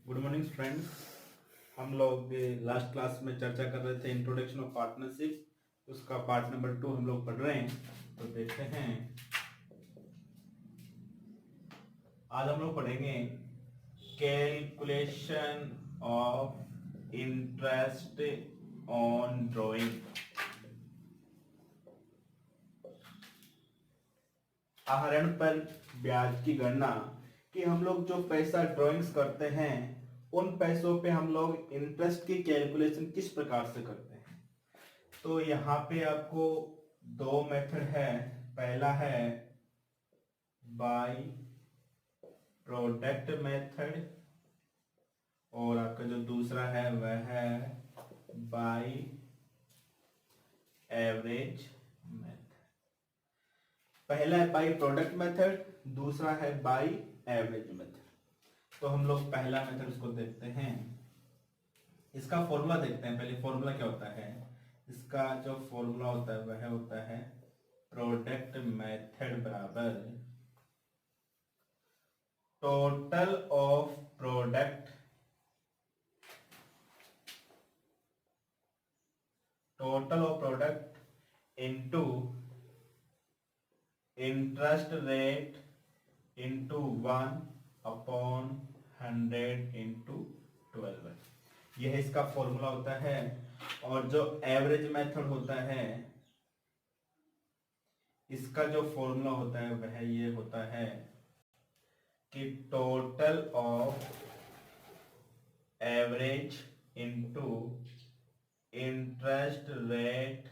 Good morning friends. हम लोग last class में चर्चा कर रहे थे इंट्रोडक्शन ऑफ पार्टनरशिप। उसका पार्ट नंबर 2 हम लोग पढ़ रहे हैं, तो देखते हैं। आज हम लोग पढ़ेंगे calculation of interest on drawing. आहरण पर ब्याज की गणना कि हम लोग जो पैसा ड्राइंग्स करते हैं उन पैसों पे हम लोग इंटरेस्ट की कैलकुलेशन किस प्रकार से करते हैं। तो यहाँ पे आपको दो मेथड है। पहला है बाय प्रोडक्ट मेथड और आपका जो दूसरा है वह है बाय एवरेज मेथड। पहला है बाय प्रोडक्ट मेथड, दूसरा है बाय एवरेज मेथड। तो हम लोग पहला मेथड इसको देखते हैं। इसका फॉर्मूला देखते हैं। पहले फॉर्मूला क्या होता है। इसका जो फॉर्मूला होता है वह होता है प्रोडक्ट मेथड बराबर total of product into interest rate into 1/100 into 12। यह इसका फॉर्मूला होता है। और जो एवरेज मेथड होता है इसका जो फॉर्मूला होता है वह ये होता है कि total of average into interest rate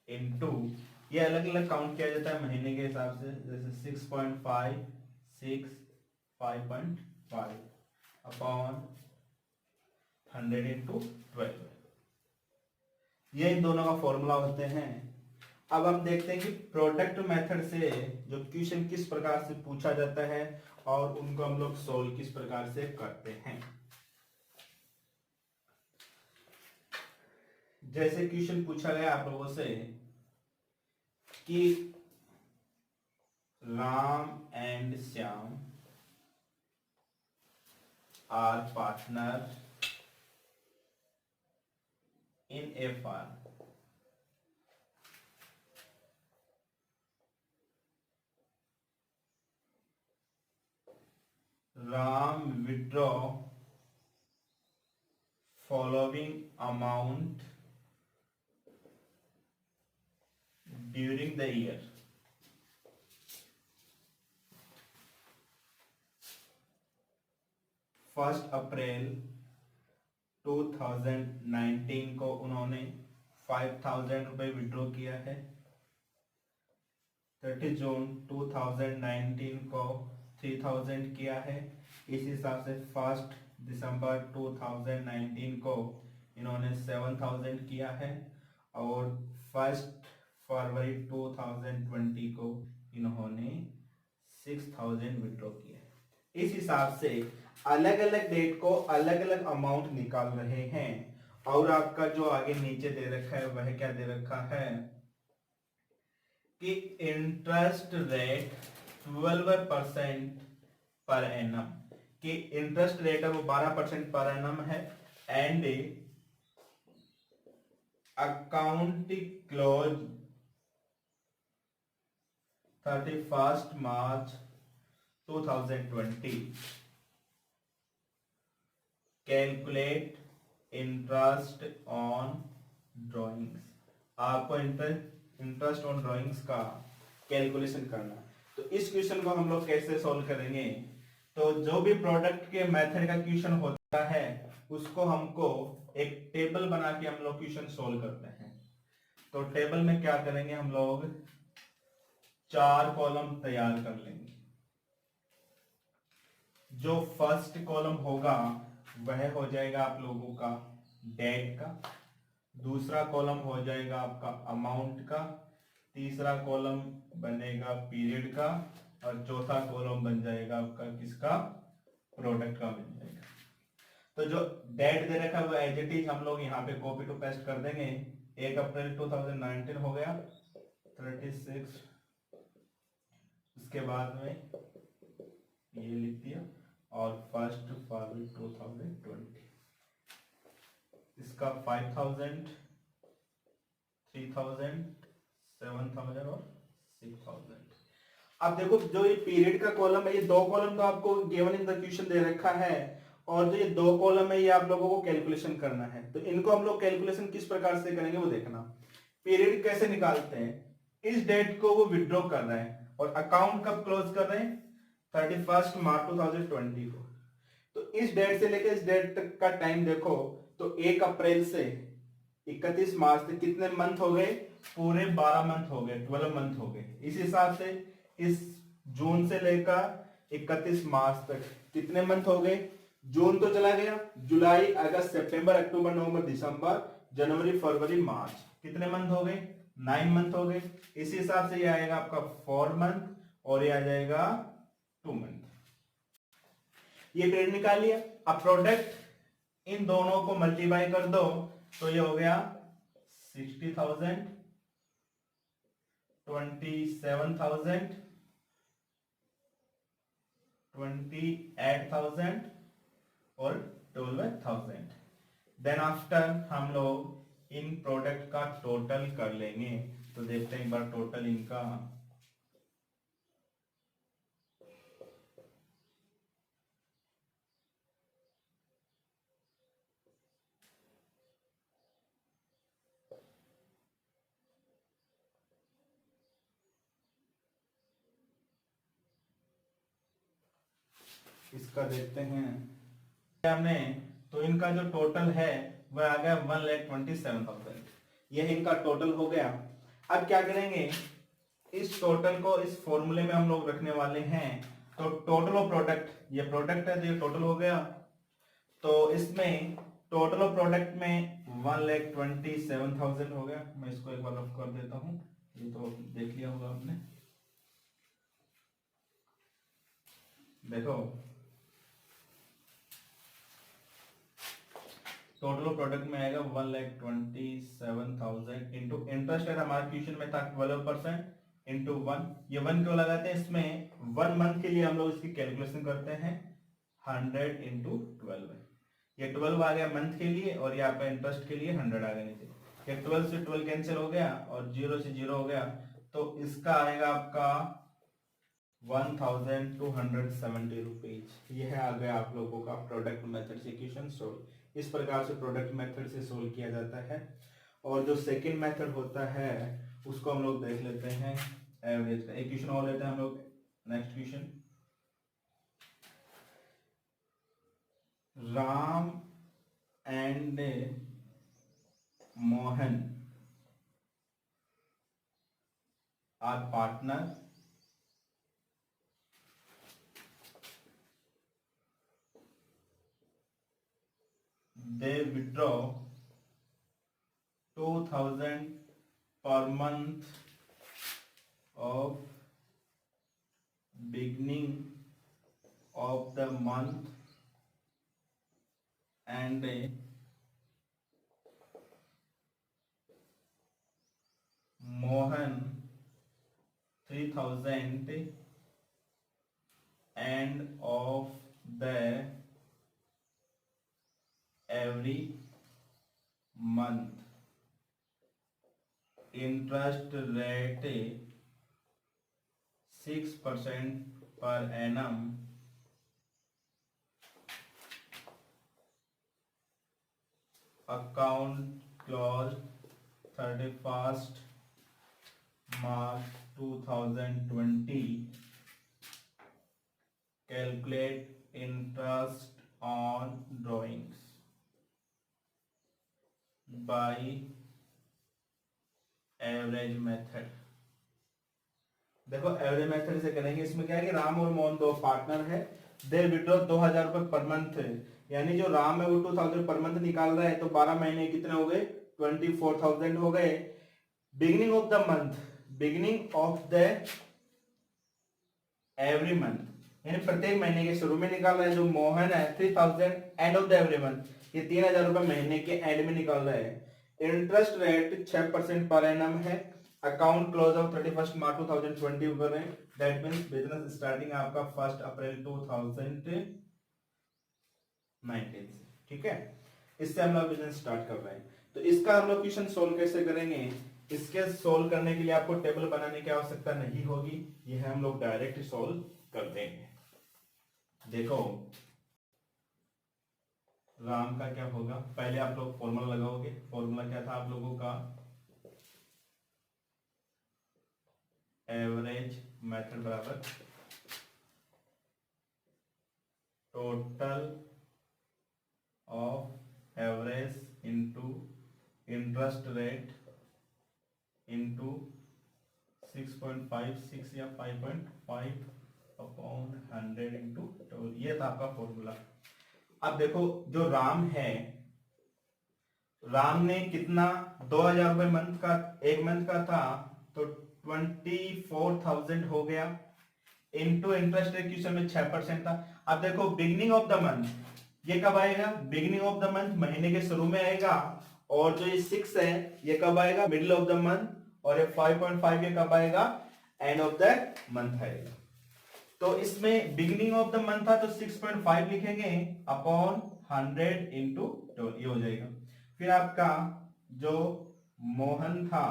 into, ये अलग अलग काउंट किया जाता है महीने के हिसाब से। जैसे 6.5 6 5.5 अपॉन 100 इनटू 12। ये इन दोनों का फॉर्मूला होते हैं। अब हम देखते हैं कि प्रोडक्ट मेथड से जो क्वेश्चन किस प्रकार से पूछा जाता है और उनको हम लोग सोल्व किस प्रकार से करते हैं। जैसे क्वेश्चन पूछा गया आप लोगों से कि Ram and Shyam are partner in a firm. Ram withdraw following amount during the year. First April 2019 को उन्होंने 5,000 रुपए विड्रॉ किया है। 30 जून 2019 को 3,000 किया है। इस हिसाब से 1 दिसंबर 2019 को इन्होंने 7,000 किया है और 1 फरवरी 2020 को इन्होंने 6,000 विड्रॉ किया है। इस हिसाब से अलग अलग डेट को अलग अलग अमाउंट निकाल रहे हैं। और आपका जो आगे नीचे दे रखा है वह क्या दे रखा है कि इंटरेस्ट रेट 12% पर एनम, कि इंटरेस्ट रेट है वो 12% पर एनम है। And account close 31 March 2020। Calculate interest on drawings. आपको इंटरेस्ट ऑन ड्राइंग्स का कैलकुलेशन करना। तो इस क्वेश्चन को हम लोग कैसे सॉल्व करेंगे। तो जो भी प्रोडक्ट के मेथड का क्वेश्चन होता है उसको हमको एक टेबल बना के हम लोग क्वेश्चन सॉल्व करते हैं। तो टेबल में क्या करेंगे, हम लोग 4 कॉलम तैयार कर लेंगे। जो फर्स्ट कॉलम होगा वह हो जाएगा आप लोगों का डेट का, दूसरा कॉलम हो जाएगा आपका अमाउंट का, तीसरा कॉलम बनेगा पीरियड का और चौथा कॉलम बन जाएगा आपका किसका, प्रोडक्ट का बन जाएगा। तो जो डेट दे रखा है वो एज इट इज हम लोग यहाँ पे कॉपी टू पेस्ट कर देंगे। 1 अप्रैल 2019 हो गया 36। उसके बाद में ये लिख दिया और 1 फरवरी 2020। इसका 5000, 3000, 7000 और 6000। अब देखो जो ये पीरियड का कॉलम है, ये दो कॉलम तो आपको गिवन इन द क्वेश्चन दे रखा है, और जो ये दो कॉलम है ये आप लोगों को कैलकुलेशन करना है। तो इनको हम लोग कैलकुलेशन किस प्रकार से करेंगे वो देखना। पीरियड कैसे निकालते हैं, इस डेट को वो विड्रॉ कर रहे हैं और अकाउंट कब क्लोज कर रहे हैं, 31 मार्च 2020 को। तो इस डेट से लेकर इस डेट तक का टाइम देखो, तो 1 अप्रैल से 31 मार्च तक कितने मंथ हो गए, पूरे 12 मंथ हो गए, 12 मंथ हो गए। इस हिसाब से इस जून से लेकर 31 मार्च तक कितने मंथ हो गए, जून तो चला गया, जुलाई, अगस्त, सितंबर, अक्टूबर, नवंबर, दिसंबर, जनवरी, फरवरी, मार्च, कितने मंथ हो गए, 9 मंथ हो गए। इसी हिसाब से ये आएगा आपका 4 मंथ और ये आ जाएगा 2 मंथ। ये पीरियड निकाल लिया। अब प्रोडक्ट इन दोनों को मल्टीप्लाई कर दो तो ये हो गया 60,000, 27,000, 28,000 और 12,000। देन आफ्टर हम लोग इन प्रोडक्ट का टोटल कर लेंगे। तो देखते हैं एक बार टोटल इनका। इसका देखते हैं हमने, तो इनका जो टोटल है वह आ गया 1,27,000। यह इनका टोटल हो गया। अब क्या करेंगे, इस टोटल को इस फॉर्मूले में हम लोग रखने वाले हैं। तो टोटल ऑफ प्रोडक्ट, ये प्रोडक्ट है तो ये टोटल हो गया, तो इसमें टोटल ऑफ प्रोडक्ट में 1,27,000 हो गया। मैं इसको एक बार रफ कर देता हूं, ये तो देख लिया होगा आपने। देखो टोटल प्रोडक्ट में आएगा 1,27,000 इंटू इंटरेस्ट रेट हमारा क्वेश्चन में था 12% इंटू 1। ये 1 क्यों लगाते हैं, इसमें 1 मंथ के लिए हम लोग इसकी कैलकुलेशन करते हैं 100 इंटू 12। ये 12 आ गया मंथ के लिए और ये आपका इंटरेस्ट के लिए 100 आ गया नीचे। ये 12 से 12 कैंसिल हो गया और 0 से 0 हो गया, तो इसका आएगा आपका 1,270 रुपीज। यह आ गया आप लोगों का प्रोडक्ट मेथड से इक्वेशन सोल्व। इस प्रकार से प्रोडक्ट मेथड से सोल्व किया जाता है। और जो सेकंड मेथड होता है उसको हम लोग देख लेते हैं एवरेज का। एक क्वेश्चन और लेते हैं हम लोग, next question. Ram and Mohan are partner, they withdraw 2,000 per month of beginning of the month and Mohan 3,000 end of the every month. Interest rate 6% per annum. Account closed 31st March 2020. Calculate interest on drawings by average method. देखो average method से करेंगे। इसमें क्या है कि राम और मोहन दो partner है, दे विड्रॉ 2,000 रुपए पर मंथ, यानी जो राम है वो 2,000 पर मंथ निकाल रहा है, तो 12 महीने कितने हो गए, 24,000 हो गए। Beginning of the month, beginning of the every month, यानी प्रत्येक महीने के शुरू में निकाल रहा है। जो मोहन है 3,000 end of the every month, ये 3,000 रुपए महीने के एंड में निकाल रहा है। इंटरेस्ट रेट 6% पर एनम है। अकाउंट क्लोज ऑफ 31 मार्च 2020 कर रहे हैं। दैट मींस बिजनेस स्टार्टिंग आपका 1 अप्रैल 2019 19 से, ठीक है। इससे हम लोग बिजनेस स्टार्ट कर रहे हैं। तो इसका हम लोग क्वेश्चन सोल्व कैसे करेंगे, इसके सोल्व करने के लिए आपको टेबल बनाने की आवश्यकता नहीं होगी, यह हम लोग डायरेक्ट सोल्व कर देंगे। देखो राम का क्या होगा, पहले आप लोग फॉर्मूला लगाओगे। फॉर्मूला क्या था आप लोगों का, एवरेज मेथड बराबर total of average into interest rate into 6.56 या 5.5 अपॉन 100 इंटू, तो ये था आपका फॉर्मूला। अब देखो जो राम है, राम ने कितना 2000 रुपए मंथ का, एक मंथ का था, तो 24,000 हो गया, इनटू इंटरेस्ट रेट क्वेश्चन में 6% था। अब देखो बिगिनिंग ऑफ द मंथ, ये कब आएगा, बिगिनिंग ऑफ द मंथ महीने के शुरू में आएगा, और जो ये 6 है ये कब आएगा, मिडिल ऑफ द मंथ, और ये 5.5 ये कब आएगा, एंड ऑफ द मंथ आएगा। तो इसमें बिगिनिंग ऑफ द मंथ था तो 6.5 लिखेंगे अपॉन 100 इंटू 12, ये हो जाएगा। फिर आपका जो मोहन था,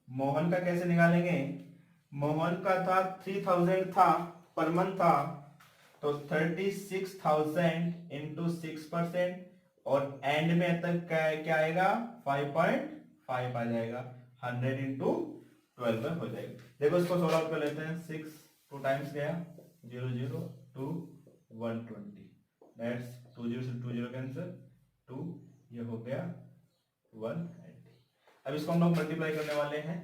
मोहन का कैसे निकालेंगे, मोहन का था 3000 था पर मंथ था, तो 36,000 इंटू 6%, और एंड में तक क्या आएगा 5.5 आ जाएगा, 100 इंटू 12 में हो जाएगा। देखो इसको सोल्व आउट कर लेते हैं। 6 2 टाइम्स गया 0 0 2 120, दैट्स 2 0 से 2 0 कैंसिल 2, ये हो गया 180। अब इसको हम लोग मल्टीप्लाई करने वाले हैं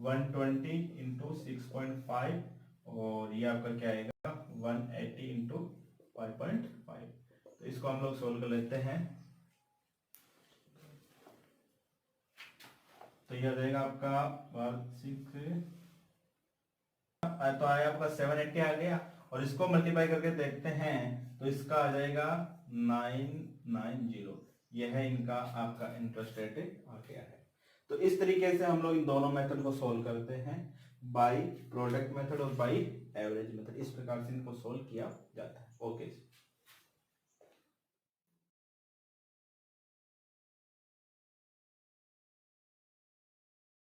120 इंटू 6.5, और ये आपका क्या आएगा 180 इंटू 5.5। तो इसको हम लोग सोल्व कर लेते हैं। तो यह रहेगा आपका 6, तो आया आपका 780 आ गया, और इसको मल्टीप्लाई करके देखते हैं तो इसका आ जाएगा 990, यह है इनका आपका इंटरेस्ट रेट आ गया है। तो इस तरीके से हम लोग इन दोनों मेथड को सोल्व करते हैं, बाय प्रोडक्ट मेथड और बाय एवरेज मेथड, इस प्रकार से इनको सोल्व किया जाता है। ओके।